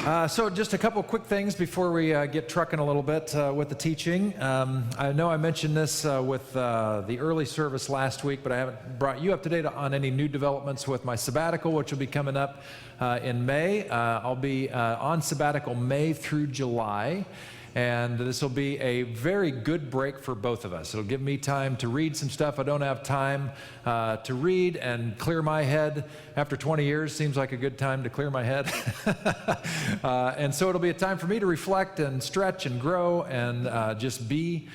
So just a couple quick things before we get trucking a little bit with the teaching. I know I mentioned this with the early service last week, but I haven't brought you up to date on any new developments with my sabbatical, which will be coming up in May. I'll be on sabbatical May through July. And this will be a very good break for both of us. It'll give me time to read some stuff I don't have time to read and clear my head. After 20 years, seems like a good time to clear my head. And so it'll be a time for me to reflect and stretch and grow and just be,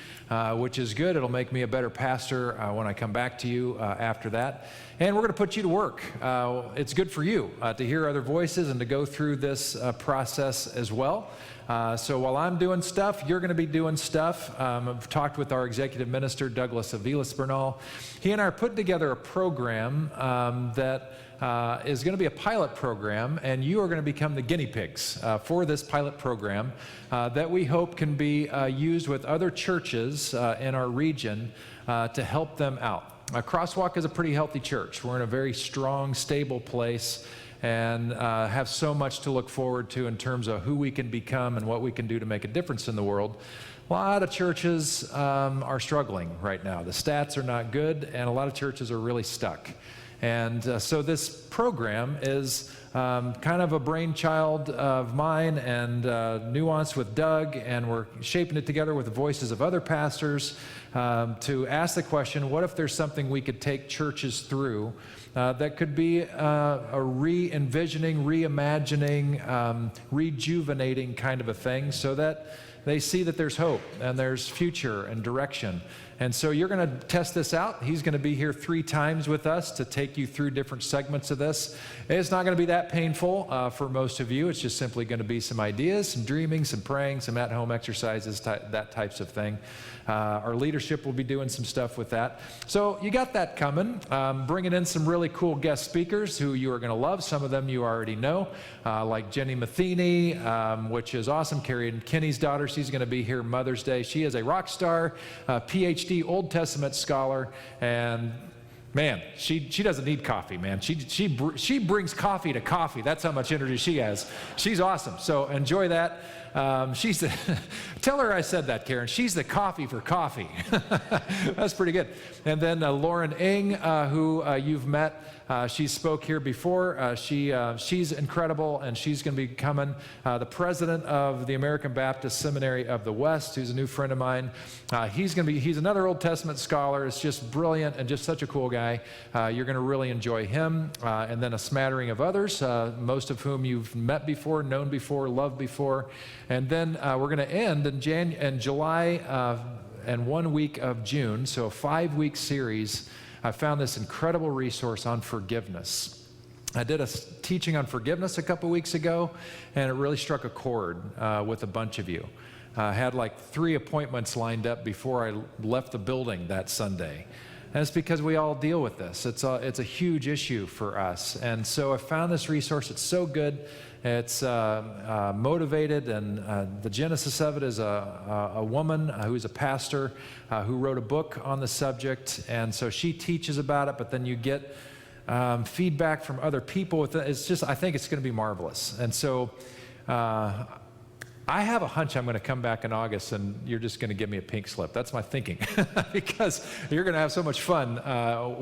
which is good. It'll make me a better pastor when I come back to you after that. And we're going to put you to work. It's good for you to hear other voices and to go through this process as well. So while I'm doing stuff, you're going to be doing stuff. I've talked with our executive minister, Douglas Aviles-Bernal. He and I are putting together a program that is going to be a pilot program, and you are going to become the guinea pigs for this pilot program that we hope can be used with other churches in our region to help them out. Crosswalk is a pretty healthy church. We're in a very strong, stable place, and have so much to look forward to in terms of who we can become and what we can do to make a difference in the world. A lot of churches are struggling right now. The stats are not good, and a lot of churches are really stuck. And so this program is kind of a brainchild of mine and nuanced with Doug, and we're shaping it together with the voices of other pastors to ask the question, what if there's something we could take churches through that could be a re-envisioning, reimagining, rejuvenating kind of a thing so that they see that there's hope and there's future and direction. And so you're going to test this out. He's going to be here 3 times with us to take you through different segments of this. It's not going to be that painful for most of you. It's just simply going to be some ideas, some dreaming, some praying, some at-home exercises, that types of thing. Our leadership will be doing some stuff with that. So you got that coming. Bringing in some really cool guest speakers who you are going to love. Some of them you already know, like Jenny Matheny, which is awesome. Carrie and Kenny's daughter. She's going to be here Mother's Day. She is a rock star, PhD Old Testament scholar, and man, she doesn't need coffee, man. She brings coffee to coffee. That's how much energy she has. She's awesome. So enjoy that. Tell her I said that, Karen. She's the coffee for coffee. That's pretty good. And then Lauren Ng, who you've met. She spoke here before. She's incredible, and she's going to be becoming the president of the American Baptist Seminary of the West, who's a new friend of mine. He's another Old Testament scholar. It's just brilliant and just such a cool guy. You're going to really enjoy him. And then a smattering of others, most of whom you've met before, known before, loved before. And then we're going to end in July and 1 week of June, so a 5-week series. I found this incredible resource on forgiveness. I did a teaching on forgiveness a couple weeks ago, and it really struck a chord with a bunch of you. I had like 3 appointments lined up before I left the building that Sunday. And it's because we all deal with this. It's a huge issue for us. And so I found this resource. It's so good. It's motivated, and the genesis of it is a woman who's a pastor who wrote a book on the subject, and so she teaches about it, but then you get feedback from other people with it. It's just, I think it's going to be marvelous. And so I have a hunch I'm going to come back in August and you're just going to give me a pink slip. That's my thinking, because you're going to have so much fun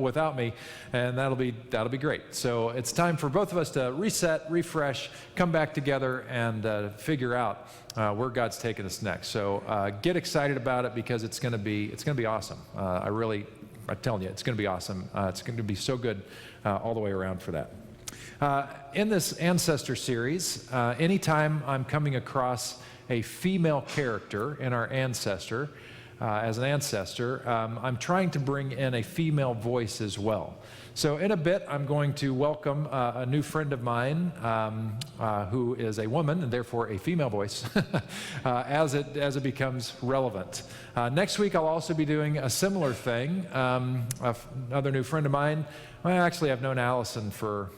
without me, and that'll be great. So it's time for both of us to reset, refresh, come back together, and figure out where God's taking us next. So get excited about it, because it's going to be awesome. I'm telling you, it's going to be awesome. It's going to be so good all the way around for that. In this Ancestor series, anytime I'm coming across a female character in our ancestor, as an ancestor, I'm trying to bring in a female voice as well. So in a bit, I'm going to welcome a new friend of mine who is a woman, and therefore a female voice, as it becomes relevant. Next week, I'll also be doing a similar thing. Another new friend of mine. Well, actually, I've known Allison for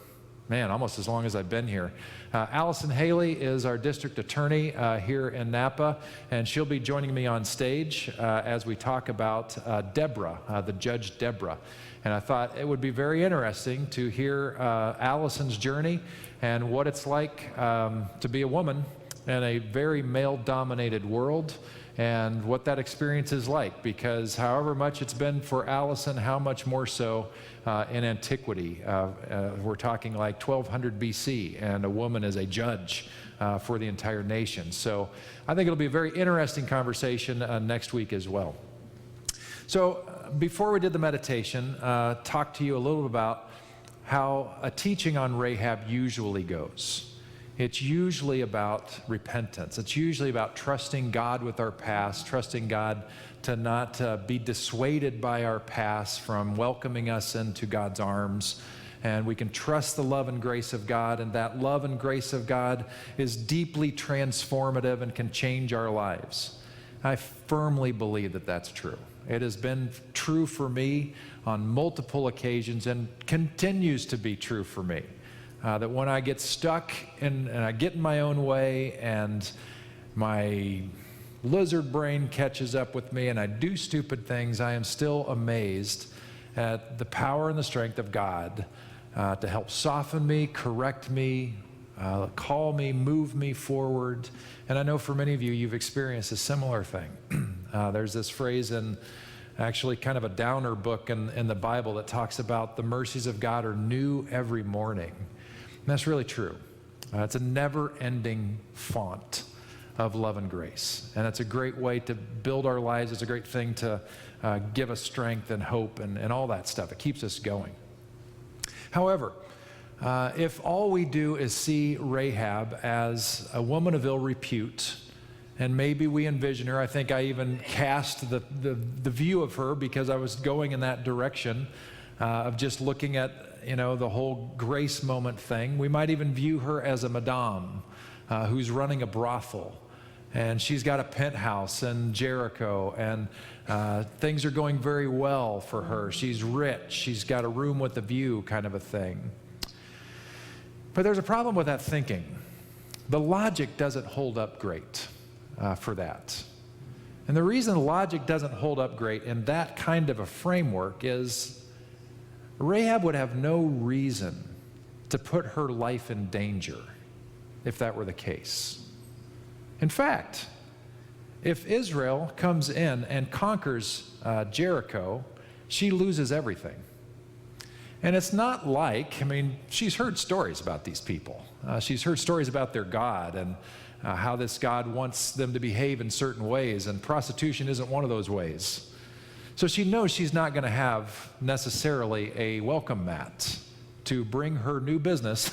almost as long as I've been here. Allison Haley is our district attorney here in Napa, and she'll be joining me on stage as we talk about Deborah, the Judge Deborah. And I thought it would be very interesting to hear Allison's journey and what it's like to be a woman in a very male-dominated world, and what that experience is like, because however much it's been for Allison, how much more so in antiquity. We're talking like 1200 BC, and a woman is a judge for the entire nation. So I think it'll be a very interesting conversation next week as well. So before we did the meditation, talk to you a little bit about how a teaching on Rahab usually goes. It's usually about repentance. It's usually about trusting God with our past, trusting God to not be dissuaded by our past from welcoming us into God's arms. And we can trust the love and grace of God, and that love and grace of God is deeply transformative and can change our lives. I firmly believe that that's true. It has been true for me on multiple occasions and continues to be true for me. That when I get stuck and I get in my own way and my lizard brain catches up with me and I do stupid things, I am still amazed at the power and the strength of God to help soften me, correct me, call me, move me forward. And I know for many of you, you've experienced a similar thing. There's this phrase in actually kind of a downer book in the Bible that talks about the mercies of God are new every morning. And that's really true. It's a never-ending font of love and grace. And it's a great way to build our lives. It's a great thing to give us strength and hope and all that stuff. It keeps us going. However, if all we do is see Rahab as a woman of ill repute, and maybe we envision her, I think I even cast the view of her because I was going in that direction of just looking at the whole grace moment thing. We might even view her as a madame who's running a brothel, and she's got a penthouse in Jericho, and things are going very well for her. She's rich. She's got a room with a view kind of a thing. But there's a problem with that thinking. The logic doesn't hold up great for that. And the reason the logic doesn't hold up great in that kind of a framework is Rahab would have no reason to put her life in danger if that were the case. In fact, if Israel comes in and conquers Jericho, she loses everything. And it's not like, she's heard stories about these people. She's heard stories about their God and how this God wants them to behave in certain ways, and prostitution isn't one of those ways. So she knows she's not going to have necessarily a welcome mat to bring her new business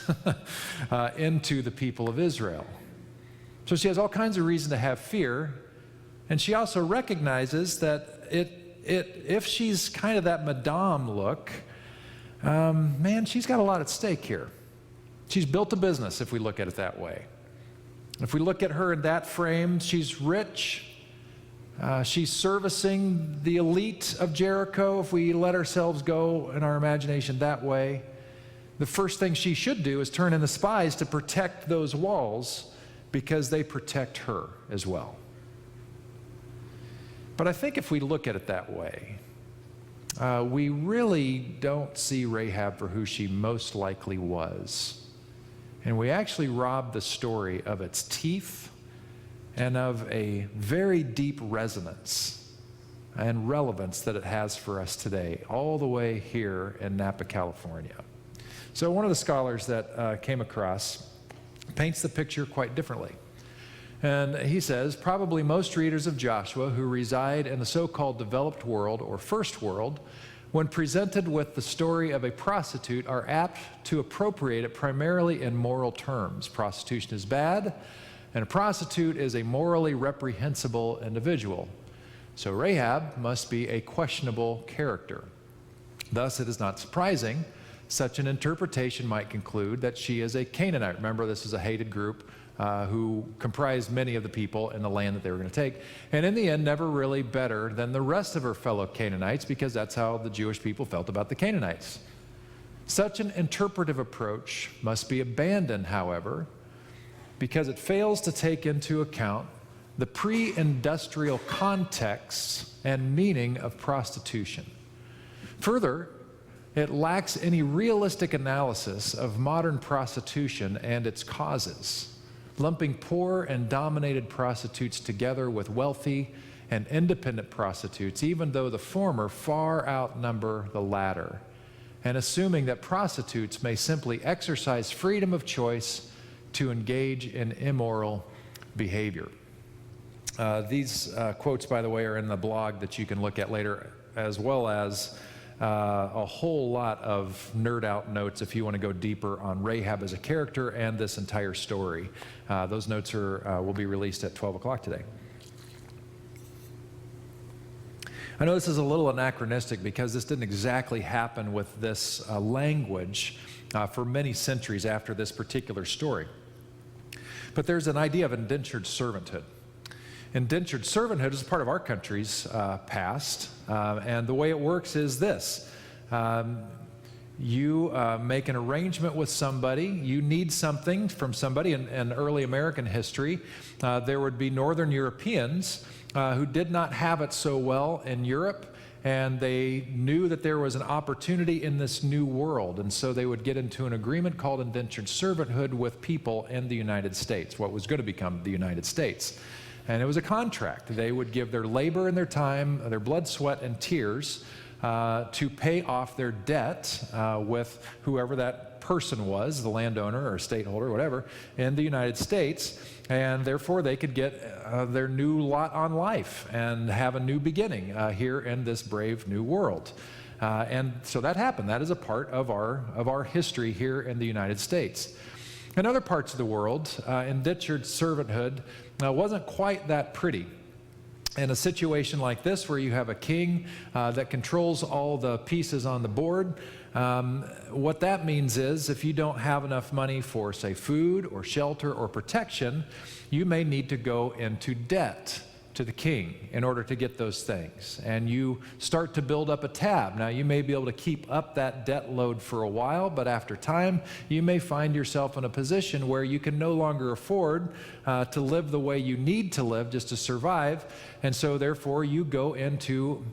into the people of Israel. So she has all kinds of reason to have fear, and she also recognizes that if she's kind of that madame look, she's got a lot at stake here. She's built a business, if we look at it that way. If we look at her in that frame, she's rich. She's servicing the elite of Jericho, if we let ourselves go in our imagination that way. The first thing she should do is turn in the spies to protect those walls, because they protect her as well. But I think if we look at it that way, we really don't see Rahab for who she most likely was. And we actually rob the story of its teeth and of a very deep resonance and relevance that it has for us today, all the way here in Napa, California. So one of the scholars that came across paints the picture quite differently. And he says, probably most readers of Joshua who reside in the so-called developed world or first world, when presented with the story of a prostitute, are apt to appropriate it primarily in moral terms. Prostitution is bad, and a prostitute is a morally reprehensible individual. So Rahab must be a questionable character. Thus, it is not surprising such an interpretation might conclude that she is a Canaanite. Remember, this is a hated group who comprised many of the people in the land that they were going to take. And in the end, never really better than the rest of her fellow Canaanites, because that's how the Jewish people felt about the Canaanites. Such an interpretive approach must be abandoned, however, because it fails to take into account the pre-industrial context and meaning of prostitution. Further, It lacks any realistic analysis of modern prostitution and its causes, lumping poor and dominated prostitutes together with wealthy and independent prostitutes, even though the former far outnumber the latter, and assuming that prostitutes may simply exercise freedom of choice to engage in immoral behavior. These quotes, by the way, are in the blog that you can look at later, as well as a whole lot of nerd out notes if you want to go deeper on Rahab as a character and this entire story. Those notes will be released at 12 o'clock today. I know this is a little anachronistic because this didn't exactly happen with this language for many centuries after this particular story. But there's an idea of indentured servanthood. Indentured servanthood is a part of our country's past, and the way it works is this. You make an arrangement with somebody, you need something from somebody. In early American history, there would be Northern Europeans who did not have it so well in Europe, and they knew that there was an opportunity in this new world, and so they would get into an agreement called indentured servanthood with people in the United States, what was going to become the United States. And it was a contract. They would give their labor and their time, their blood, sweat, and tears to pay off their debt with whoever that person was, the landowner or stateholder, or whatever, in the United States. And therefore, they could get their new lot on life and have a new beginning here in this brave new world. And so that happened. That is a part of our history here in the United States. In other parts of the world, indentured servanthood wasn't quite that pretty. In a situation like this, where you have a king that controls all the pieces on the board, what that means is if you don't have enough money for, say, food or shelter or protection, you may need to go into debt to the king in order to get those things. And you start to build up a tab. Now, you may be able to keep up that debt load for a while, but after time, you may find yourself in a position where you can no longer afford to live the way you need to live just to survive. And so, therefore, you go into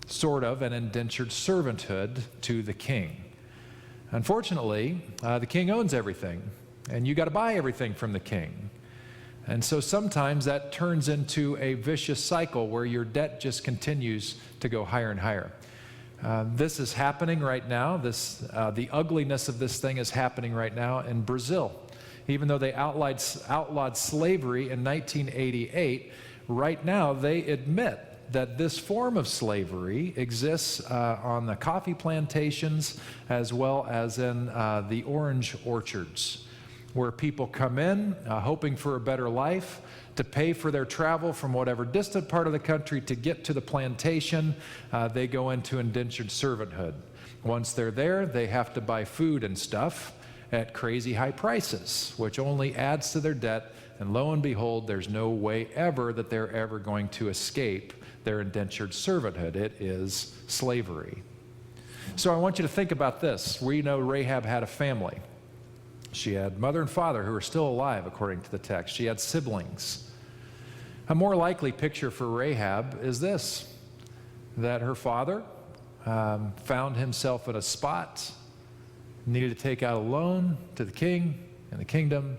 sort of an indentured servanthood to the king. Unfortunately, the king owns everything, and you got to buy everything from the king. And so sometimes that turns into a vicious cycle where your debt just continues to go higher and higher. This is happening right now. The ugliness of this thing is happening right now in Brazil. Even though they outlawed slavery in 1988, right now they admit that this form of slavery exists on the coffee plantations as well as in the orange orchards, where people come in hoping for a better life, to pay for their travel from whatever distant part of the country to get to the plantation. They go into indentured servanthood. Once they're there, they have to buy food and stuff at crazy high prices, which only adds to their debt, and lo and behold, there's no way ever that they're ever going to escape their indentured servanthood. It is slavery. So I want you to think about this. We know Rahab had a family. She had mother and father who were still alive, according to the text. She had siblings. A more likely picture for Rahab is this, that her father found himself in a spot, needed to take out a loan to the king and the kingdom,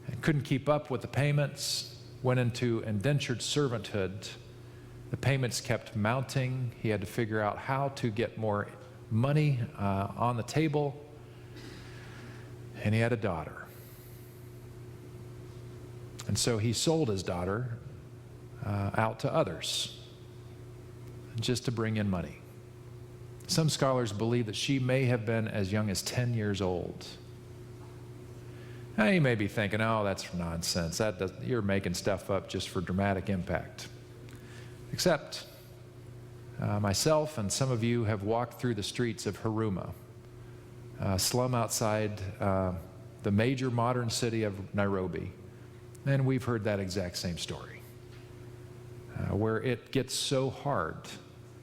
and couldn't keep up with the payments, went into indentured servanthood. The payments kept mounting. He had to figure out how to get more money on the table. And he had a daughter. And so he sold his daughter out to others just to bring in money. Some scholars believe that she may have been as young as 10 years old. Now you may be thinking, oh, that's nonsense. You're making stuff up just for dramatic impact. Except myself and some of you have walked through the streets of Huruma, slum outside the major modern city of Nairobi. And we've heard that exact same story, where it gets so hard.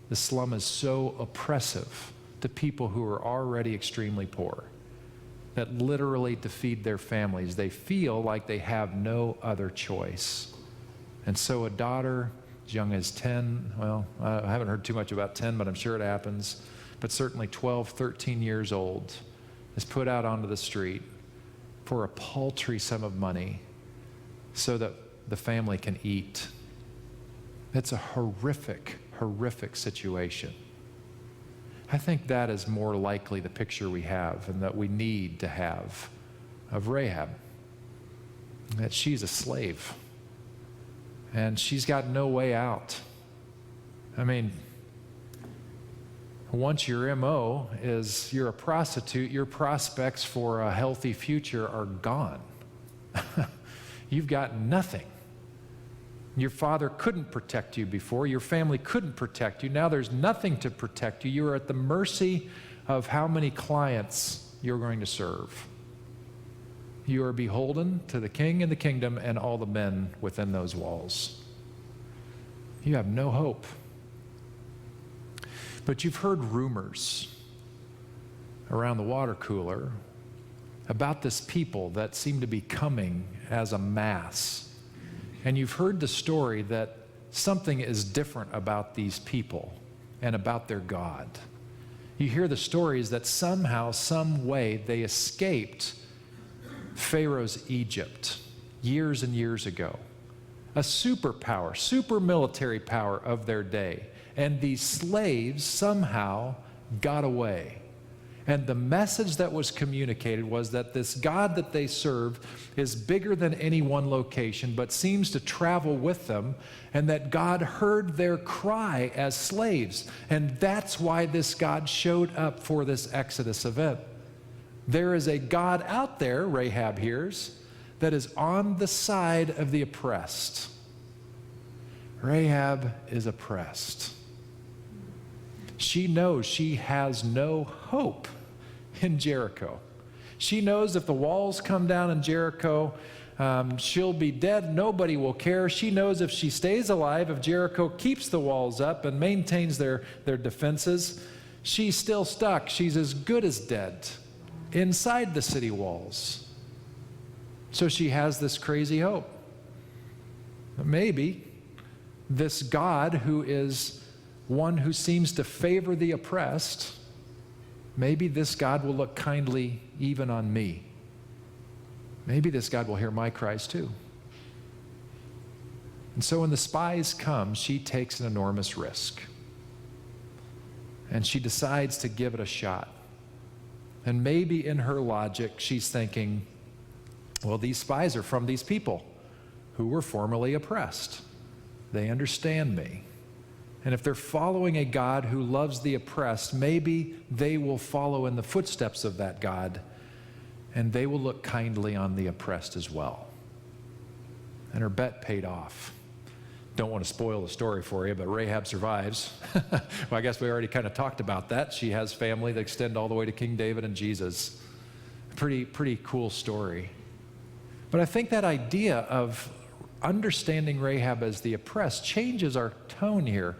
The slum is so oppressive to people who are already extremely poor that literally to feed their families, they feel like they have no other choice. And so a daughter as young as 10, well, I haven't heard too much about 10, but I'm sure it happens. but certainly 12, 13 years old, is put out onto the street for a paltry sum of money so that the family can eat. It's a horrific, horrific situation. I think that is more likely the picture we have and that we need to have of Rahab. That she's a slave and she's got no way out. I mean, once your MO is you're a prostitute, your prospects for a healthy future are gone. You've got nothing. Your father couldn't protect you before. Your family couldn't protect you. Now there's nothing to protect you. You are at the mercy of how many clients you're going to serve. You are beholden to the king and the kingdom and all the men within those walls. You have no hope. But you've heard rumors around the water cooler about this people that seem to be coming as a mass. And you've heard the story that something is different about these people and about their God. You hear the stories that somehow, some way, they escaped Pharaoh's Egypt years and years ago. A superpower, super military power of their day. And these slaves somehow got away. And the message that was communicated was that this God that they serve is bigger than any one location, but seems to travel with them, and that God heard their cry as slaves. And that's why this God showed up for this Exodus event. There is a God out there, Rahab hears, that is on the side of the oppressed. Rahab is oppressed. She knows she has no hope in Jericho. She knows if the walls come down in Jericho, she'll be dead. Nobody will care. She knows if she stays alive, if Jericho keeps the walls up and maintains their defenses, she's still stuck. She's as good as dead inside the city walls. So she has this crazy hope. Maybe this God who is one who seems to favor the oppressed, maybe this God will look kindly even on me. Maybe this God will hear my cries too. And so when the spies come, she takes an enormous risk. And she decides to give it a shot. And maybe in her logic, she's thinking, well, these spies are from these people who were formerly oppressed. They understand me. And if they're following a God who loves the oppressed, maybe they will follow in the footsteps of that God, and they will look kindly on the oppressed as well. And her bet paid off. Don't want to spoil the story for you, but Rahab survives. Well, I guess we already kind of talked about that. She has family that extend all the way to King David and Jesus. Pretty cool story. But I think that idea of understanding Rahab as the oppressed changes our tone here.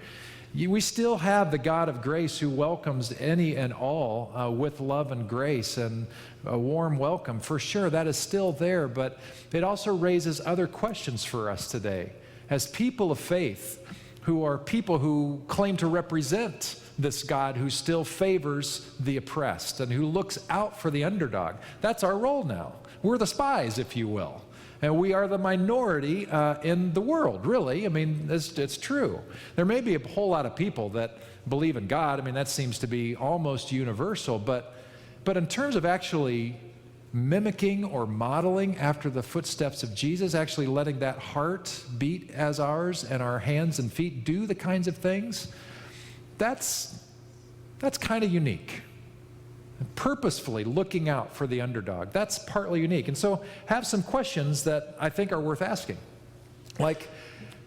We still have the God of grace who welcomes any and all with love and grace and a warm welcome. For sure, that is still there, but it also raises other questions for us today. As people of faith, who are people who claim to represent this God who still favors the oppressed and who looks out for the underdog. That's our role now. We're the spies, if you will. And we are the minority in the world, really. I mean, it's true. There may be a whole lot of people that believe in God. I mean, that seems to be almost universal. But in terms of actually mimicking or modeling after the footsteps of Jesus, actually letting that heart beat as ours and our hands and feet do the kinds of things, that's kind of unique. Purposefully looking out for the underdog. That's partly unique. And so have some questions that I think are worth asking. Like,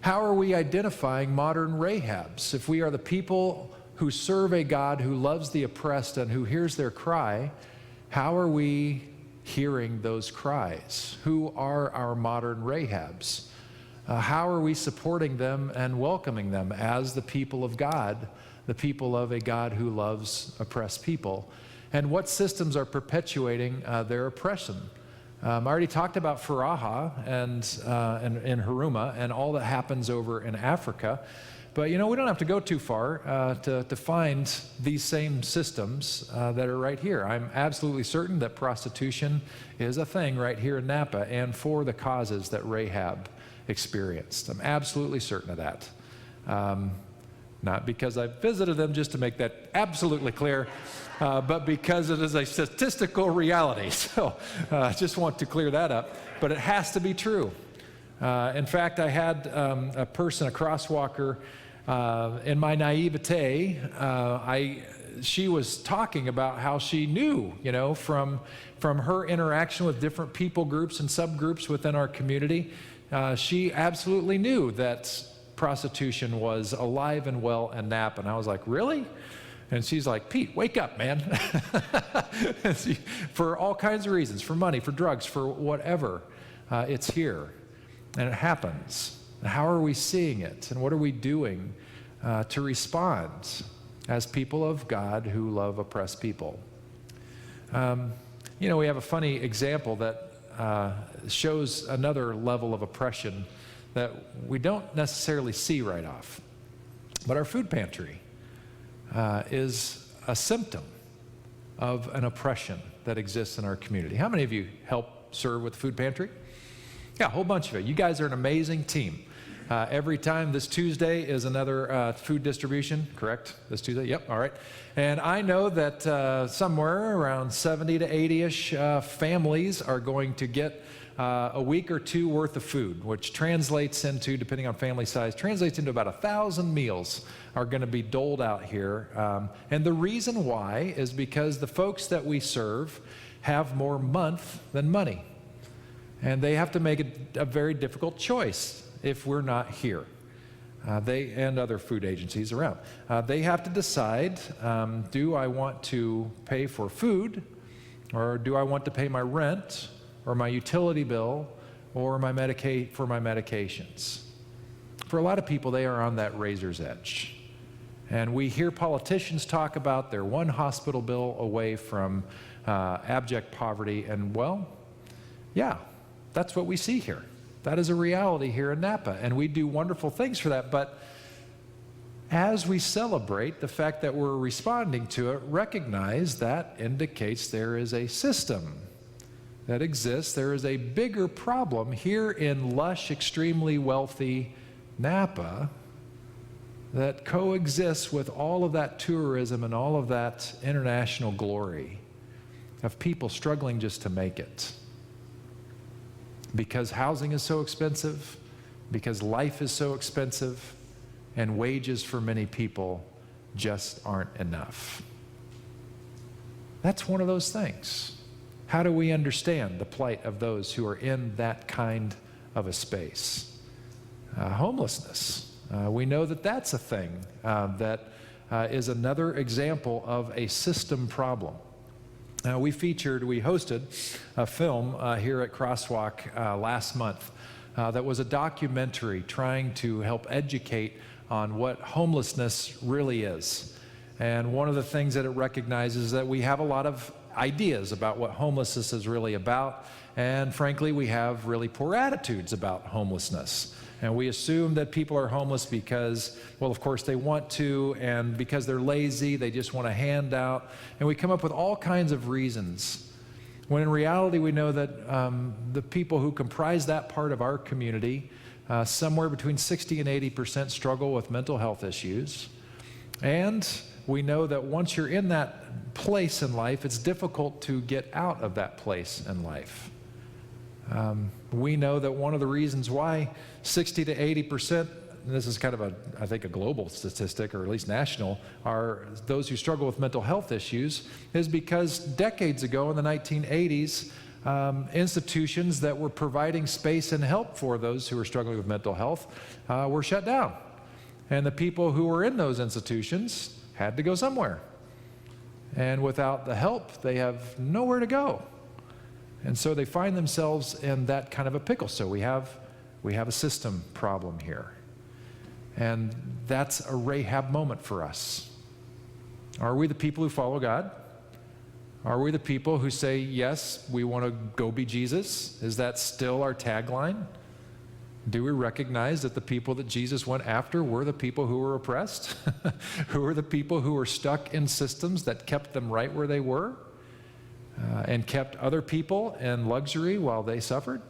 how are we identifying modern Rahabs? If we are the people who serve a God who loves the oppressed and who hears their cry, how are we hearing those cries? Who are our modern Rahabs? How are we supporting them and welcoming them as the people of God, the people of a God who loves oppressed people? And what systems are perpetuating their oppression? I already talked about Faraha and Haruma and all that happens over in Africa. But we don't have to go too far to find these same systems that are right here. I'm absolutely certain that prostitution is a thing right here in Napa, and for the causes that Rahab experienced. I'm absolutely certain of that. Not because I've visited them, just to make that absolutely clear, but because it is a statistical reality. So I just want to clear that up. But it has to be true. In fact, I had a person, a crosswalker, in my naivete, she was talking about how she knew, from her interaction with different people groups and subgroups within our community, she absolutely knew that prostitution was alive and well in Napa. And I was like, really? And she's like, Pete, wake up, man. For all kinds of reasons, for money, for drugs, for whatever, it's here. And it happens. How are we seeing it? And what are we doing to respond as people of God who love oppressed people? We have a funny example that shows another level of oppression that we don't necessarily see right off. But our food pantry is a symptom of an oppression that exists in our community. How many of you help serve with the food pantry? Yeah, a whole bunch of it. You guys are an amazing team. Every time this Tuesday is another food distribution, correct? This Tuesday? Yep, all right. And I know that somewhere around 70 to 80-ish families are going to get a week or two worth of food, which translates into, depending on family size, translates into about 1,000 meals are going to be doled out here. And the reason why is because the folks that we serve have more month than money. And they have to make a very difficult choice if we're not here. They and other food agencies around. They have to decide, do I want to pay for food, or do I want to pay my rent, or my utility bill, or my medications? For a lot of people, they are on that razor's edge. And we hear politicians talk about they're one hospital bill away from abject poverty, and well, yeah, that's what we see here. That is a reality here in Napa, and we do wonderful things for that. But as we celebrate the fact that we're responding to it, recognize that indicates there is a system that exists. There is a bigger problem here in lush, extremely wealthy Napa that coexists with all of that tourism and all of that international glory of people struggling just to make it. Because housing is so expensive, because life is so expensive, and wages for many people just aren't enough. That's one of those things. How do we understand the plight of those who are in that kind of a space? Homelessness. We know that that's a thing that is another example of a system problem. We hosted a film here at Crosswalk last month that was a documentary trying to help educate on what homelessness really is. And one of the things that it recognizes is that we have a lot of ideas about what homelessness is really about, and frankly, we have really poor attitudes about homelessness. And we assume that people are homeless because, well, of course they want to, and because they're lazy, they just want a handout. And we come up with all kinds of reasons. When in reality, we know that the people who comprise that part of our community, somewhere between 60 and 80% struggle with mental health issues. And we know that once you're in that place in life, it's difficult to get out of that place in life. We know that one of the reasons why 60 to 80%, and this is kind of I think a global statistic, or at least national, are those who struggle with mental health issues, is because decades ago in the 1980s, institutions that were providing space and help for those who were struggling with mental health were shut down. And the people who were in those institutions had to go somewhere. And without the help, they have nowhere to go. And so they find themselves in that kind of a pickle. So we have a system problem here. And that's a Rahab moment for us. Are we the people who follow God? Are we the people who say, yes, we want to go be Jesus? Is that still our tagline? Do we recognize that the people that Jesus went after were the people who were oppressed? Who were the people who were stuck in systems that kept them right where they were and kept other people in luxury while they suffered?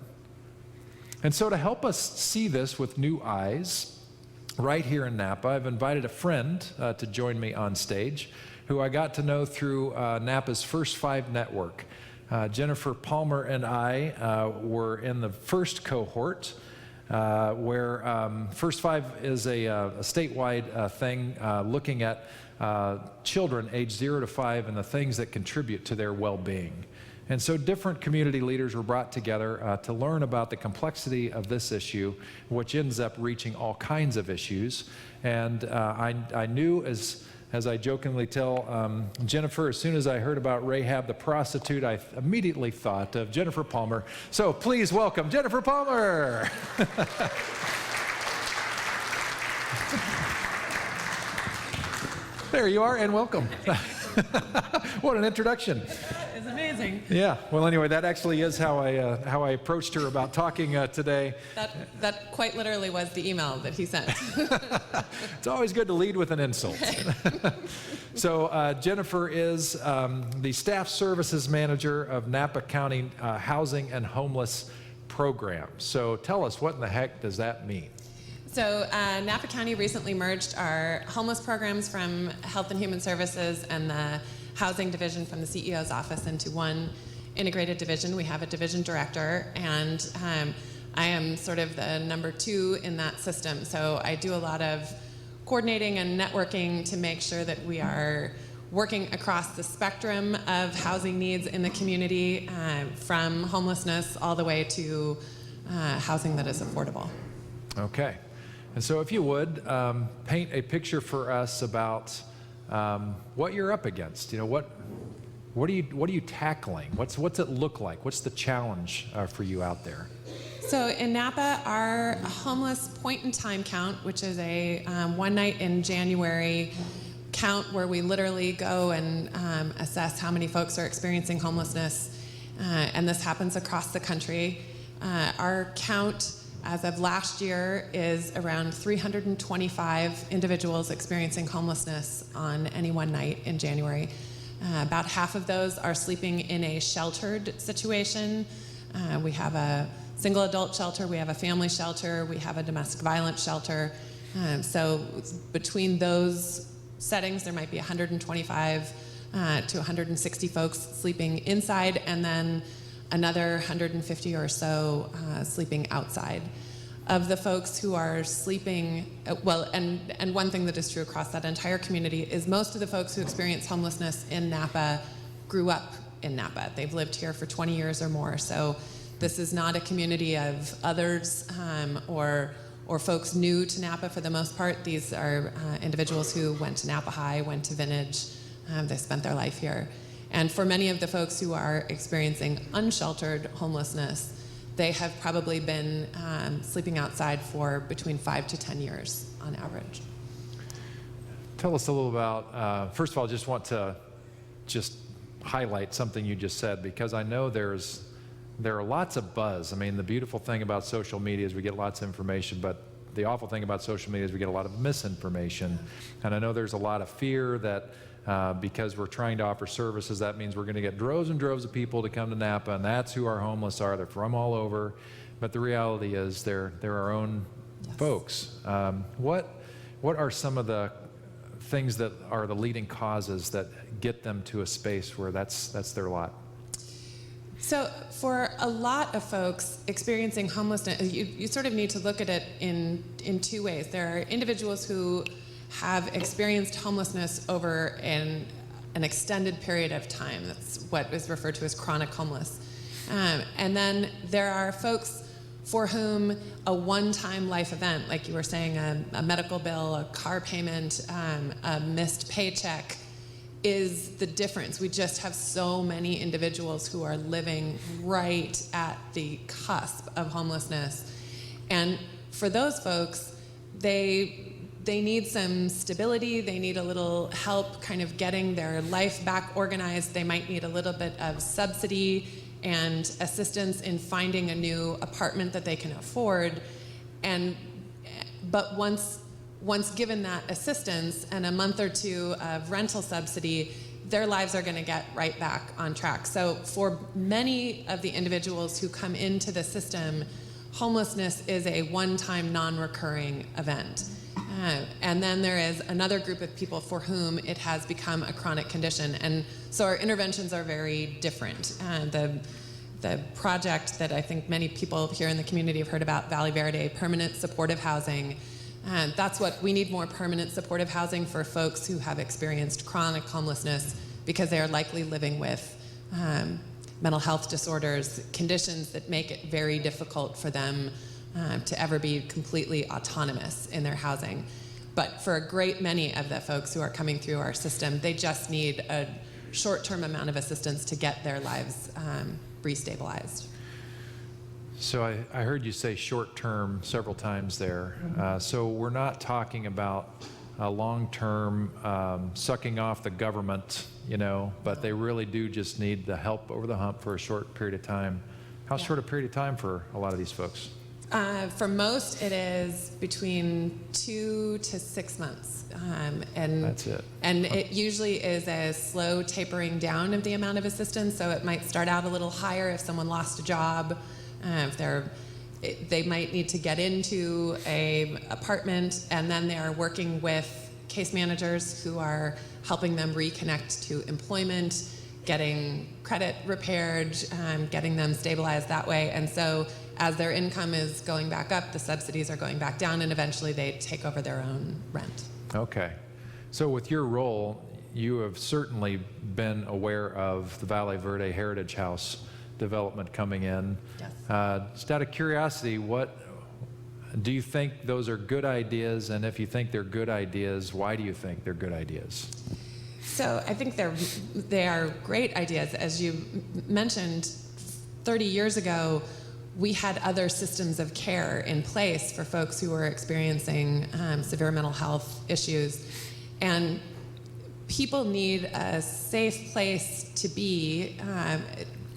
And so to help us see this with new eyes, right here in Napa, I've invited a friend to join me on stage who I got to know through Napa's First Five network. Jennifer Palmer and I were in the first cohort where First Five is a statewide thing looking at children aged 0 to 5 and the things that contribute to their well-being. And so different community leaders were brought together to learn about the complexity of this issue, which ends up reaching all kinds of issues. And I knew, as I jokingly tell Jennifer, as soon as I heard about Rahab the prostitute, I immediately thought of Jennifer Palmer. So please welcome Jennifer Palmer. There you are, and welcome. What an introduction. That is amazing. Yeah, well anyway, that actually is how I approached her about talking today. That quite literally was the email that he sent. It's always good to lead with an insult. So Jennifer is the Staff Services Manager of Napa County Housing and Homeless Program. So tell us, what in the heck does that mean? So Napa County recently merged our homeless programs from Health and Human Services and the Housing Division from the CEO's office into one integrated division. We have a division director, and I am sort of the number 2 in that system. So I do a lot of coordinating and networking to make sure that we are working across the spectrum of housing needs in the community, from homelessness all the way to housing that is affordable. Okay. And so if you would, paint a picture for us about what you're up against. You know, what are you tackling? What's it look like? What's the challenge for you out there? So in Napa, our homeless point-in-time count, which is a one night in January count where we literally go and assess how many folks are experiencing homelessness, and this happens across the country. Our count as of last year is around 325 individuals experiencing homelessness on any one night in January. About half of those are sleeping in a sheltered situation. We have a single adult shelter, we have a family shelter, we have a domestic violence shelter. So between those settings, there might be 125 to 160 folks sleeping inside, and then another 150 or so sleeping outside. Of the folks who are sleeping, and one thing that is true across that entire community is most of the folks who experience homelessness in Napa grew up in Napa. They've lived here for 20 years or more. So this is not a community of others or folks new to Napa for the most part. These are individuals who went to Napa High, went to Vintage, they spent their life here. And for many of the folks who are experiencing unsheltered homelessness, they have probably been sleeping outside for between 5 to 10 years on average. Tell us a little about, first of all, I just want to highlight something you just said, because I know there are lots of buzz. I mean, the beautiful thing about social media is we get lots of information, but the awful thing about social media is we get a lot of misinformation. And I know there's a lot of fear that because we're trying to offer services, that means we're going to get droves and droves of people to come to Napa, and that's who our homeless are. They're from all over. But the reality is they're our own folks. What are some of the things that are the leading causes that get them to a space where that's their lot? So for a lot of folks experiencing homelessness, you sort of need to look at it in 2 ways. There are individuals who have experienced homelessness over an extended period of time. That's what is referred to as chronic homeless. And then there are folks for whom a one-time life event, like you were saying, a medical bill, a car payment, a missed paycheck, is the difference. We just have so many individuals who are living right at the cusp of homelessness. And for those folks, they need some stability, they need a little help kind of getting their life back organized, they might need a little bit of subsidy and assistance in finding a new apartment that they can afford. But once given that assistance and a month or two of rental subsidy, their lives are going to get right back on track. So for many of the individuals who come into the system, homelessness is a one-time, non-recurring event. And then there is another group of people for whom it has become a chronic condition. And so our interventions are very different. The project that I think many people here in the community have heard about, Valley Verde, permanent supportive housing, that's what we need, more permanent supportive housing for folks who have experienced chronic homelessness because they are likely living with mental health disorders, conditions that make it very difficult for them to ever be completely autonomous in their housing. But for a great many of the folks who are coming through our system, they just need a short-term amount of assistance to get their lives restabilized. So I heard you say short-term several times there. So we're not talking about a long-term sucking off the government, but they really do just need the help over the hump for a short period of time. How short a period of time for a lot of these folks? For most, it is between 2 to 6 months. And that's it. And it usually is a slow tapering down of the amount of assistance. So it might start out a little higher if someone lost a job. They might need to get into an apartment, and then they are working with case managers who are helping them reconnect to employment, getting credit repaired, getting them stabilized that way. And so as their income is going back up, the subsidies are going back down, and eventually they take over their own rent. Okay. So with your role, you have certainly been aware of the Valley Verde Heritage House development coming in. Yes. Just out of curiosity, what do you think those are good ideas? And if you think they're good ideas, why do you think they're good ideas? So I think they are great ideas. As you mentioned, 30 years ago, we had other systems of care in place for folks who were experiencing severe mental health issues. And people need a safe place to be.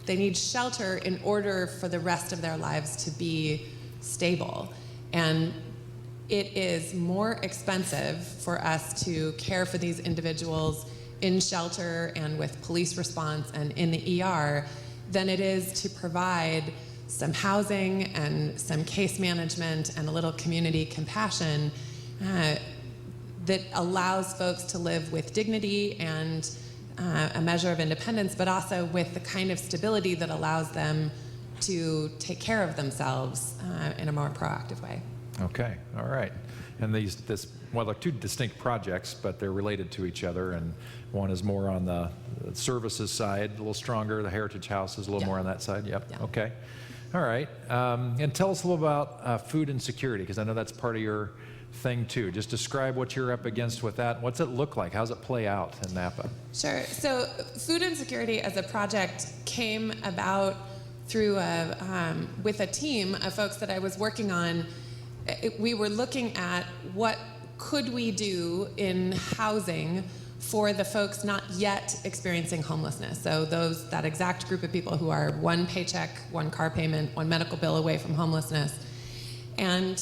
They need shelter in order for the rest of their lives to be stable. And it is more expensive for us to care for these individuals in shelter and with police response and in the ER than it is to provide some housing and some case management and a little community compassion that allows folks to live with dignity and a measure of independence, but also with the kind of stability that allows them to take care of themselves in a more proactive way. Okay, all right. And they're two distinct projects, but they're related to each other, and one is more on the services side, a little stronger. The Heritage House is a little more on that side. Yep. Yeah. Okay. All right. And tell us a little about food insecurity, because I know that's part of your thing too. Just describe what you're up against with that. What's it look like? How does it play out in Napa? Sure. So food insecurity as a project came about through with a team of folks that I was working on. We were looking at what could we do in housing for the folks not yet experiencing homelessness. So that exact group of people who are one paycheck, one car payment, one medical bill away from homelessness. And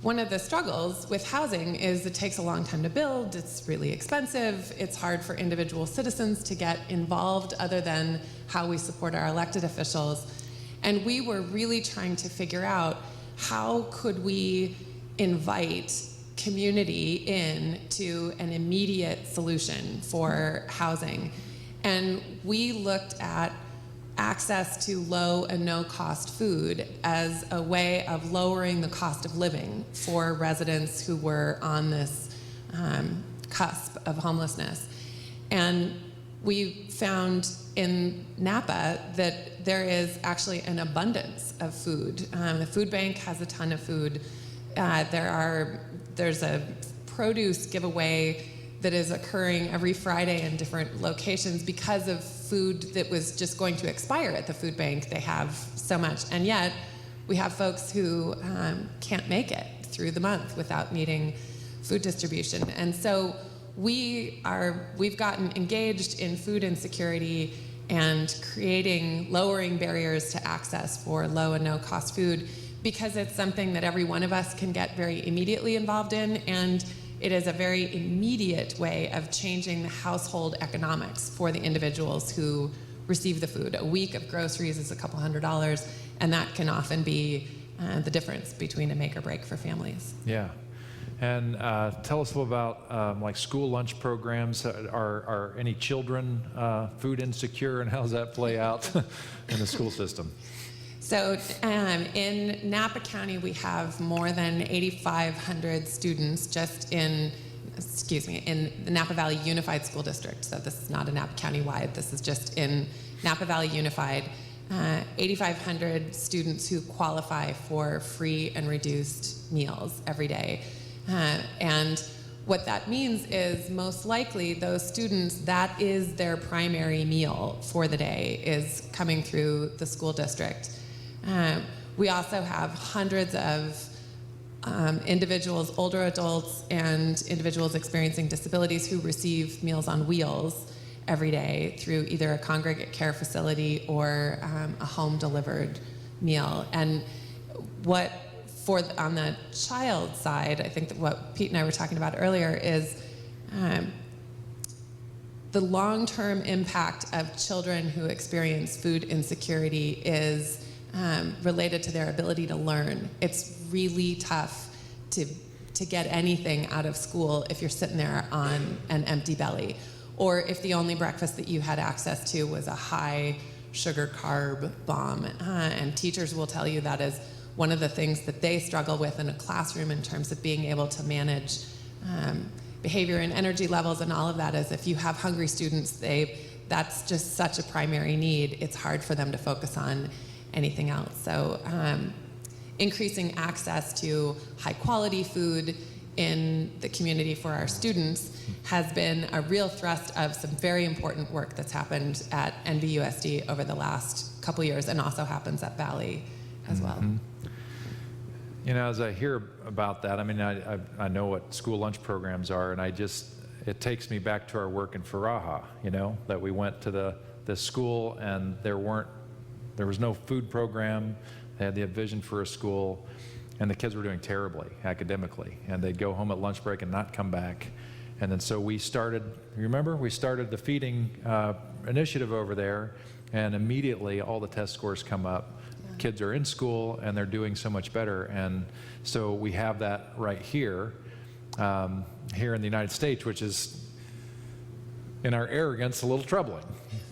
one of the struggles with housing is it takes a long time to build, it's really expensive, it's hard for individual citizens to get involved other than how we support our elected officials. And we were really trying to figure out how could we invite community in to an immediate solution for housing. And we looked at access to low and no cost food as a way of lowering the cost of living for residents who were on this cusp of homelessness. And we found in Napa that there is actually an abundance of food. The food bank has a ton of food. There's a produce giveaway that is occurring every Friday in different locations because of food that was just going to expire at the food bank. They have so much, and yet we have folks who can't make it through the month without needing food distribution. And so we've gotten engaged in food insecurity and lowering barriers to access for low and no cost food because it's something that every one of us can get very immediately involved in, and it is a very immediate way of changing the household economics for the individuals who receive the food. A week of groceries is a couple $100s, and that can often be the difference between a make or break for families. Yeah. And tell us a little about like school lunch programs. Are any children food insecure, and how does that play out in the school system? So in Napa County, we have more than 8,500 students just in the Napa Valley Unified School District. So this is not a Napa County-wide, this is just in Napa Valley Unified. 8,500 students who qualify for free and reduced meals every day. And what that means is most likely those students, that is their primary meal for the day, is coming through the school district. We also have hundreds of individuals, older adults, and individuals experiencing disabilities who receive Meals on Wheels every day through either a congregate care facility or a home-delivered meal. And on the child side, I think that what Pete and I were talking about earlier is the long-term impact of children who experience food insecurity is related to their ability to learn. It's really tough to get anything out of school if you're sitting there on an empty belly, or if the only breakfast that you had access to was a high sugar carb bomb. And teachers will tell you that is one of the things that they struggle with in a classroom in terms of being able to manage behavior and energy levels and all of that, is if you have hungry students, that's just such a primary need. It's hard for them to focus on anything else. So increasing access to high quality food in the community for our students has been a real thrust of some very important work that's happened at NVUSD over the last couple years, and also happens at Valley as well. You know, as I hear about that, I mean, I know what school lunch programs are, and it takes me back to our work in Rahab, you know, that we went to the school and there was no food program. They had the vision for a school, and the kids were doing terribly academically, and they'd go home at lunch break and not come back. And then so we started the feeding initiative over there, and immediately all the test scores come up. Kids are in school and they're doing so much better. And so we have that right here, here in the United States, which is, in our arrogance, a little troubling.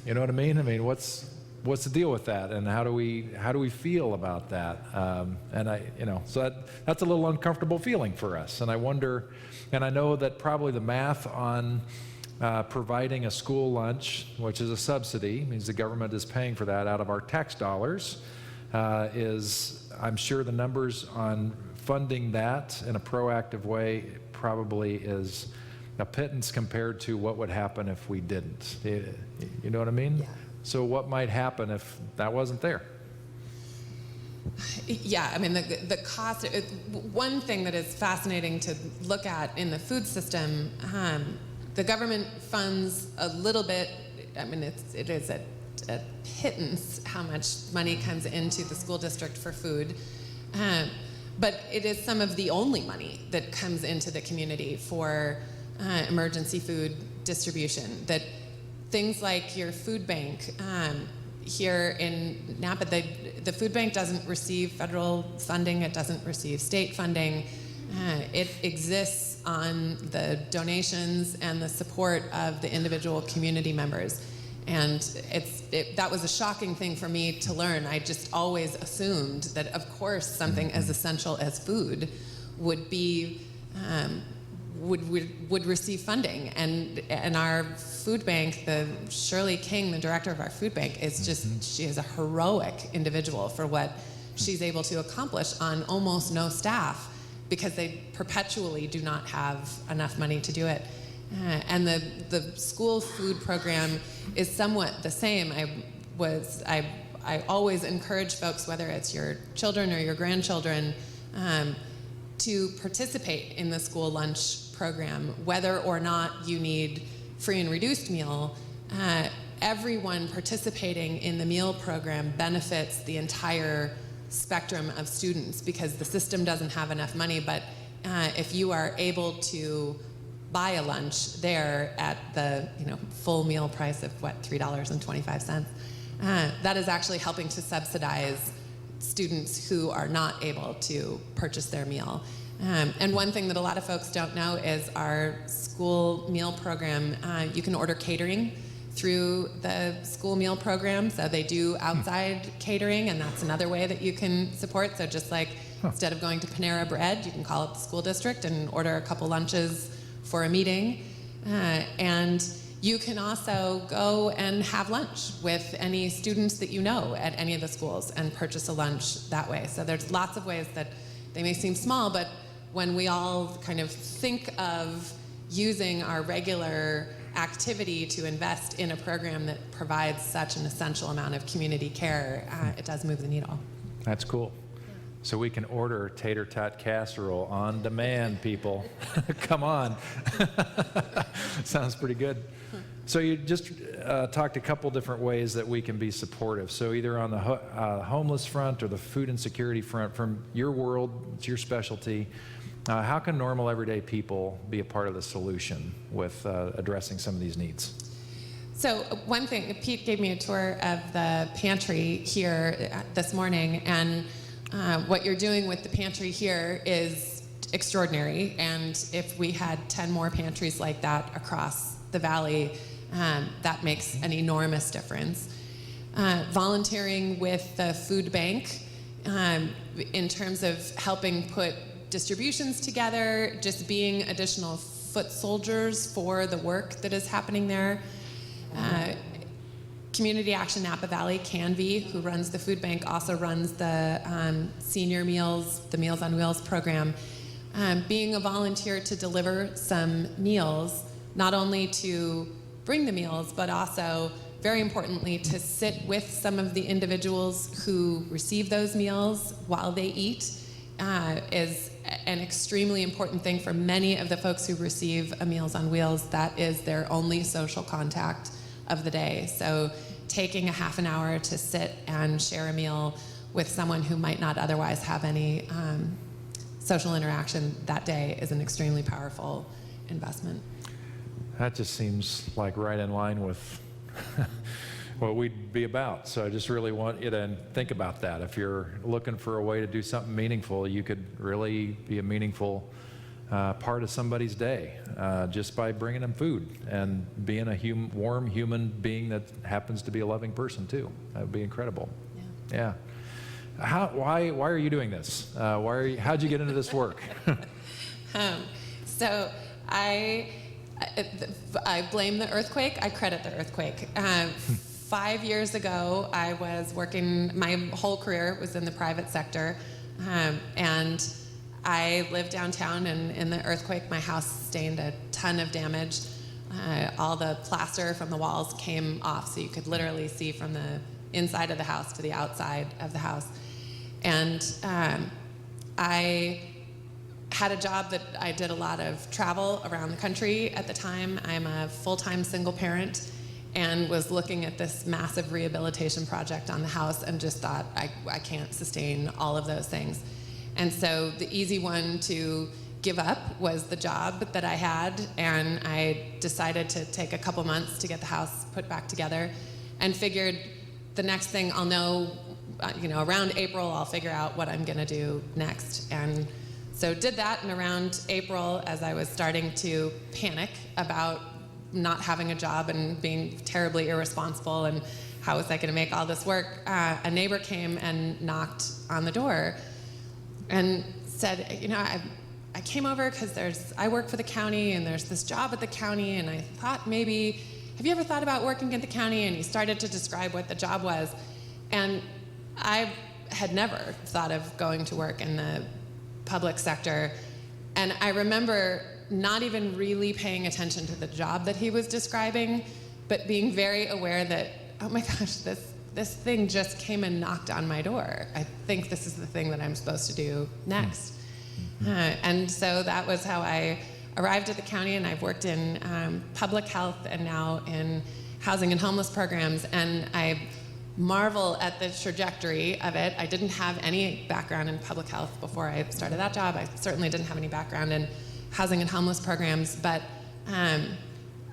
You know what I mean? I mean, what's the deal with that, and how do we feel about that? So that's a little uncomfortable feeling for us. And I wonder, and I know that probably the math on providing a school lunch, which is a subsidy, means the government is paying for that out of our tax dollars, I'm sure the numbers on funding that in a proactive way probably is a pittance compared to what would happen if we didn't. You know what I mean? Yeah. So what might happen if that wasn't there? Yeah, I mean, the cost, one thing that is fascinating to look at in the food system, the government funds a little bit. I mean, it is a pittance how much money comes into the school district for food, but it is some of the only money that comes into the community for emergency food distribution. That things like your food bank, here in Napa, the food bank doesn't receive federal funding, it doesn't receive state funding. It exists on the donations and the support of the individual community members. And that was a shocking thing for me to learn. I just always assumed that, of course, something as essential as food would be would receive funding. And our food bank, Shirley King, the director of our food bank, is she is a heroic individual for what she's able to accomplish on almost no staff, because they perpetually do not have enough money to do it. And the school food program is somewhat the same. I always encourage folks, whether it's your children or your grandchildren, to participate in the school lunch program, whether or not you need free and reduced meal. Everyone participating in the meal program benefits the entire spectrum of students because the system doesn't have enough money. But if you are able to buy a lunch there at the full meal price of $3.25, that is actually helping to subsidize students who are not able to purchase their meal. And one thing that a lot of folks don't know is our school meal program, you can order catering through the school meal program. So they do outside catering, and that's another way that you can support. So just like instead of going to Panera Bread, you can call up the school district and order a couple lunches for a meeting. And you can also go and have lunch with any students that you know at any of the schools and purchase a lunch that way. So there's lots of ways that they may seem small, but when we all kind of think of using our regular activity to invest in a program that provides such an essential amount of community care, it does move the needle. That's cool. So we can order tater tot casserole on demand, people. Come on. Sounds pretty good. So you just talked a couple different ways that we can be supportive. So either on the homeless front or the food insecurity front, from your world, it's your specialty. How can normal everyday people be a part of the solution with addressing some of these needs? So one thing, Pete gave me a tour of the pantry here this morning, and what you're doing with the pantry here is extraordinary. And if we had 10 more pantries like that across the valley, that makes an enormous difference. Volunteering with the food bank in terms of helping put distributions together, just being additional foot soldiers for the work that is happening there. Community Action Napa Valley, Canvey, who runs the food bank, also runs the senior meals, the Meals on Wheels program. Being a volunteer to deliver some meals, not only to bring the meals, but also, very importantly, to sit with some of the individuals who receive those meals while they eat, is an extremely important thing for many of the folks who receive a Meals on Wheels. That is their only social contact of the day. So taking a half an hour to sit and share a meal with someone who might not otherwise have any social interaction that day is an extremely powerful investment. That just seems like right in line with what we'd be about. So I just really want you to think about that. If you're looking for a way to do something meaningful, you could really be a meaningful part of somebody's day just by bringing them food and being a warm human being that happens to be a loving person too. That would be incredible. Yeah. Why are you doing this? How'd you get into this work? So I blame the earthquake. I credit the earthquake. 5 years ago, I was working, my whole career was in the private sector, and I lived downtown, and in the earthquake, my house sustained a ton of damage. All the plaster from the walls came off, so you could literally see from the inside of the house to the outside of the house. And I had a job that I did a lot of travel around the country at the time. I'm a full-time single parent and was looking at this massive rehabilitation project on the house and just thought, I can't sustain all of those things. And so the easy one to give up was the job that I had, and I decided to take a couple months to get the house put back together and figured the next thing I'll know, around April, I'll figure out what I'm gonna do next. And so did that, and around April, as I was starting to panic about not having a job and being terribly irresponsible and how was I gonna make all this work, a neighbor came and knocked on the door and said, I came over because I work for the county and there's this job at the county, and I thought maybe, have you ever thought about working at the county? And he started to describe what the job was. And I had never thought of going to work in the public sector. And I remember not even really paying attention to the job that he was describing, but being very aware that, oh my gosh, this thing just came and knocked on my door. I think this is the thing that I'm supposed to do next. And so that was how I arrived at the county, and I've worked in public health and now in housing and homeless programs. And I marvel at the trajectory of it. I didn't have any background in public health before I started that job. I certainly didn't have any background in housing and homeless programs, but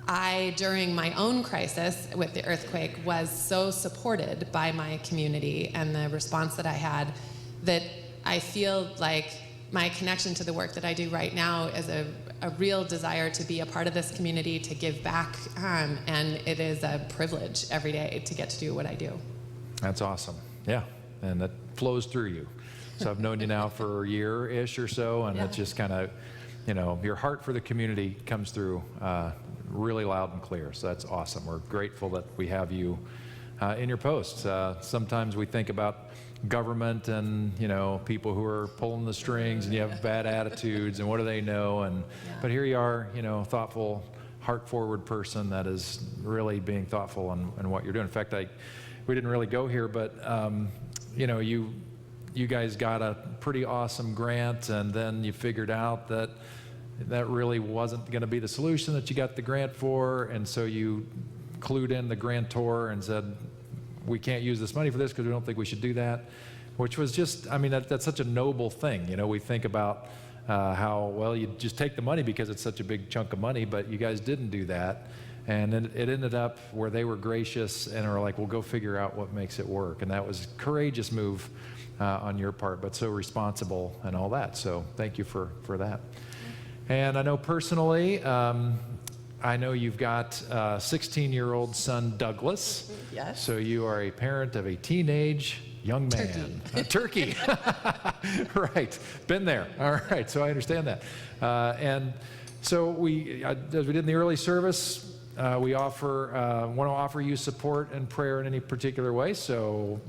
I, during my own crisis with the earthquake, was so supported by my community and the response that I had that I feel like my connection to the work that I do right now is a real desire to be a part of this community, to give back, and it is a privilege every day to get to do what I do. That's awesome. Yeah, and that flows through you. So I've known you now for a year-ish or so, and it's just kind of, your heart for the community comes through really loud and clear. So that's awesome. We're grateful that we have you in your post. Sometimes we think about government and people who are pulling the strings, and you have bad attitudes, and what do they know? And but here you are, thoughtful, heart-forward person that is really being thoughtful in what you're doing. In fact, we didn't really go here, but you guys got a pretty awesome grant, and then you figured out that really wasn't going to be the solution that you got the grant for, and so you clued in the grantor and said, we can't use this money for this because we don't think we should do that, which was just, that's such a noble thing. We think about how, well, you just take the money because it's such a big chunk of money, but you guys didn't do that. And it ended up where they were gracious and are like, well, go figure out what makes it work. And that was a courageous move on your part, but so responsible and all that. So thank you for that. And I know personally, I know you've got a 16-year-old son, Douglas. Yes. So you are a parent of a teenage young man. Turkey. Right. Been there. All right. So I understand that. And so as we did in the early service, we want to offer you support and prayer in any particular way. So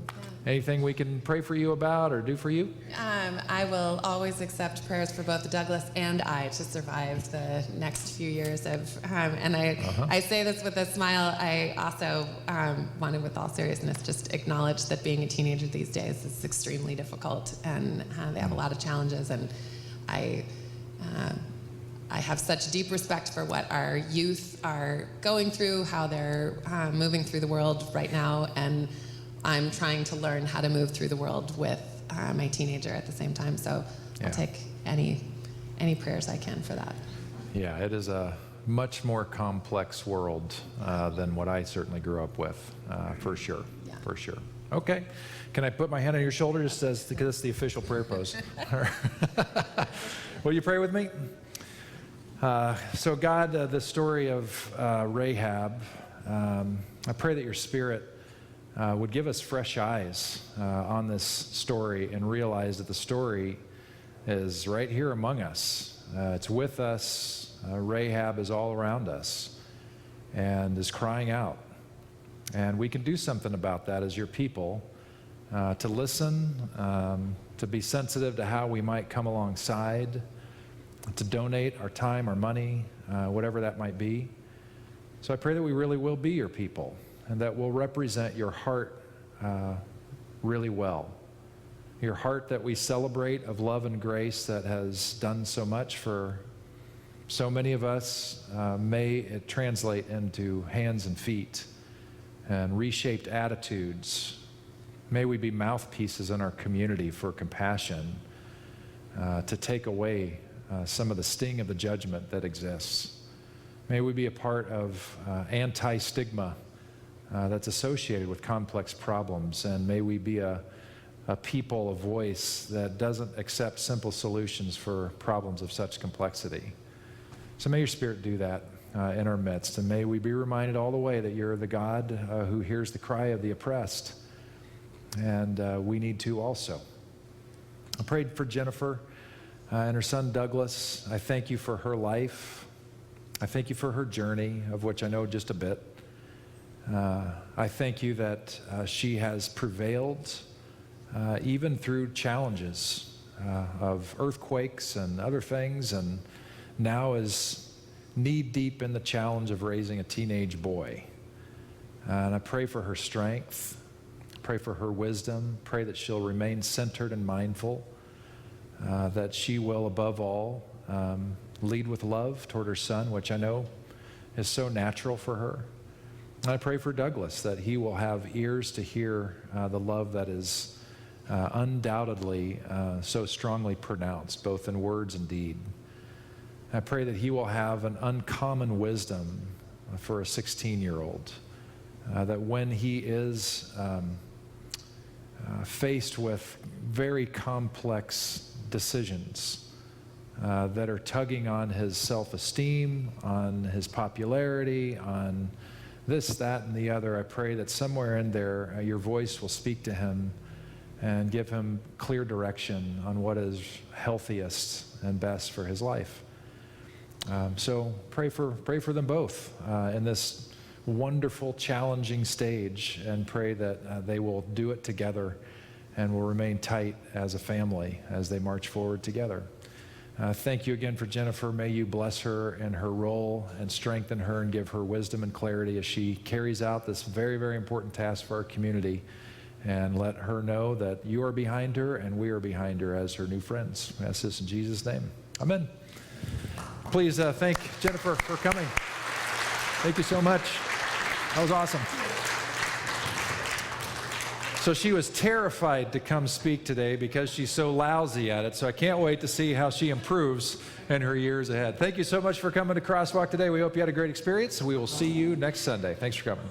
anything we can pray for you about or do for you? I will always accept prayers for both Douglas and I to survive the next few years of, and I say this with a smile. I also want to, with all seriousness, just acknowledge that being a teenager these days is extremely difficult, and they have a lot of challenges, and I have such deep respect for what our youth are going through, how they're moving through the world right now, and I'm trying to learn how to move through the world with my teenager at the same time. So I'll take any prayers I can for that. Yeah, it is a much more complex world than what I certainly grew up with, for sure. Yeah. For sure. Okay. Can I put my hand on your shoulder just because it's the official prayer pose? Will you pray with me? So God, the story of Rahab, I pray that your Spirit would give us fresh eyes on this story and realize that the story is right here among us. It's with us. Rahab is all around us and is crying out. And we can do something about that as your people, to listen, to be sensitive to how we might come alongside, to donate our time, our money, whatever that might be. So I pray that we really will be your people, and that will represent your heart really well. Your heart that we celebrate of love and grace that has done so much for so many of us. May it translate into hands and feet and reshaped attitudes. May we be mouthpieces in our community for compassion, to take away some of the sting of the judgment that exists. May we be a part of anti-stigma that's associated with complex problems, and may we be a people, a voice that doesn't accept simple solutions for problems of such complexity. So may your Spirit do that in our midst, and may we be reminded all the way that you're the God who hears the cry of the oppressed, and we need to also. I prayed for Jennifer and her son Douglas. I thank you for her life. I thank you for her journey, of which I know just a bit. I thank you that she has prevailed even through challenges of earthquakes and other things, and now is knee-deep in the challenge of raising a teenage boy. And I pray for her strength, pray for her wisdom, pray that she'll remain centered and mindful, that she will, above all, lead with love toward her son, which I know is so natural for her. I pray for Douglas, that he will have ears to hear the love that is undoubtedly so strongly pronounced, both in words and deed. I pray that he will have an uncommon wisdom for a 16-year-old, that when he is faced with very complex decisions that are tugging on his self-esteem, on his popularity, on this, that, and the other, I pray that somewhere in there your voice will speak to him and give him clear direction on what is healthiest and best for his life. So pray for them both in this wonderful, challenging stage, and pray that they will do it together and will remain tight as a family as they march forward together. Thank you again for Jennifer. May you bless her in her role and strengthen her and give her wisdom and clarity as she carries out this very, very important task for our community. And let her know that you are behind her and we are behind her as her new friends. I ask this in Jesus' name. Amen. Please thank Jennifer for coming. Thank you so much. That was awesome. So she was terrified to come speak today because she's so lousy at it. So I can't wait to see how she improves in her years ahead. Thank you so much for coming to Crosswalk today. We hope you had a great experience. We will see you next Sunday. Thanks for coming.